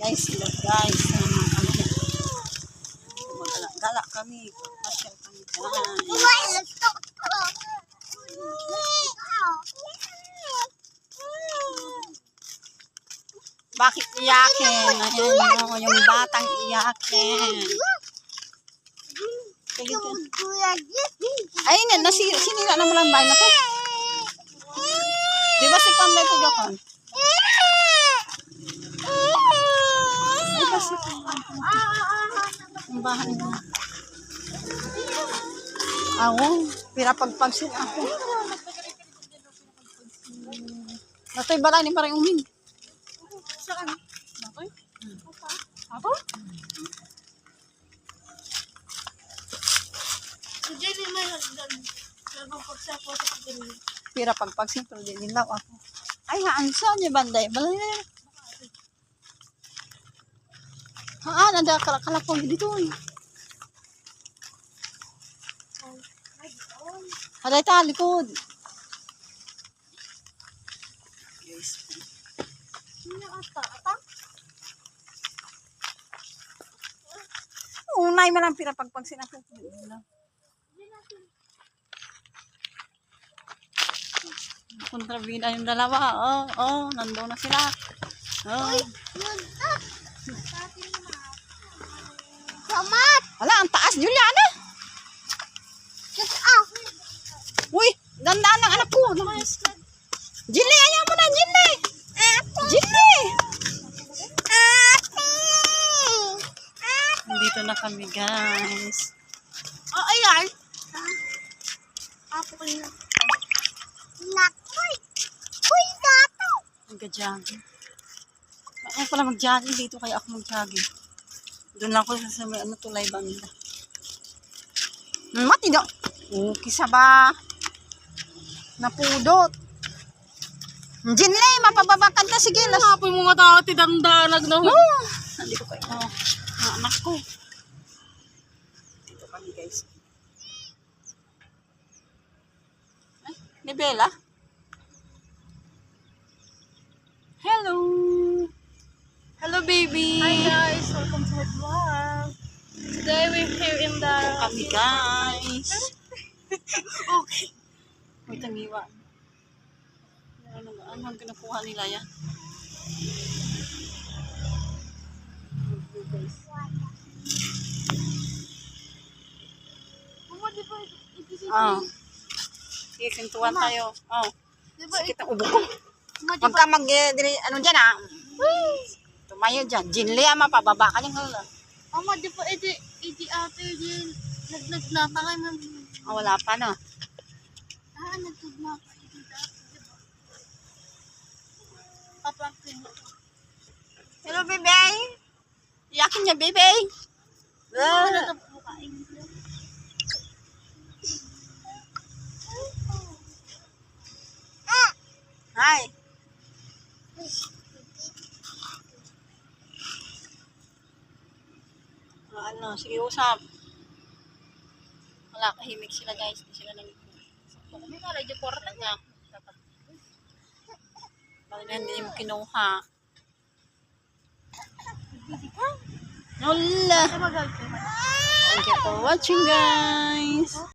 Guys, look guys. Gala kami. Pasyal kami guys. Bakit iyakin? Ayan o, yung batang iyakin. Ayun yan, sinira na mo lang bahay na to. Di ba si Panda ito Jokon? Di ba si Panda? Ang bahay na. Ako, pirapagpagsin ako. Natoy balay ni parang uming. Saan? Ako? Ako? Hindi ni may hagdan. Nagpagsapo sa pagdali. Pira pagpagsin pero di nilaw ako. Ay, haansa niya banday. Balay na yun. Nanda kalapong dito eh. Haday ta, likod. Unay mo lang pira pagpagsin ako. Kontrabida yung dalawa. Nandoon na sila. Samat! Hala, ang taas, Juliana. Uy, gandaan ng anak ko. Jilly, ayaw mo na, Jilly. Jilly. Dito na kami, guys. Ayan. Ako na. Nakoy. Uy, gato. Mag-jogging. Ako pala mag-jogging dito, kaya ako mag-jogging. Doon lang ako sa may tulay banda. Mati daw. Kisa ba? Napudot. Jinley, mapababakan ka. Sige, Apoy mo nga tao, tidamdanag na. Nandito ko kayo. Anak ko. Dito kami, guys. Ay, ni Bella. Hello. Hello, baby. Hi guys, welcome to my vlog. Today we're here in the... Kami, guys. Okay. May tangiwa. Ano ang kinakuha nila yan? Mama, di ba ito Sige, sintuan tayo. Di ba Sige, itong ubo ko. Mama, di Huwag ka ano dyan Tumayo dyan. Jinley, mapababa ka dyan. Mama, di ba ito ate din nagnatakay man. Wala pa, no? Nagtugma ka ito ate, di ba? Papakin. Hello, bebe. Iyakin niya, bebe. Ano na po kain? Hi. Sige, usap. Wala, kahimik sila, guys. Hindi sila nang... Kami nga, radyo porta Nga. Bakit na hindi mo kinuha? Wala. Thank you for watching, guys.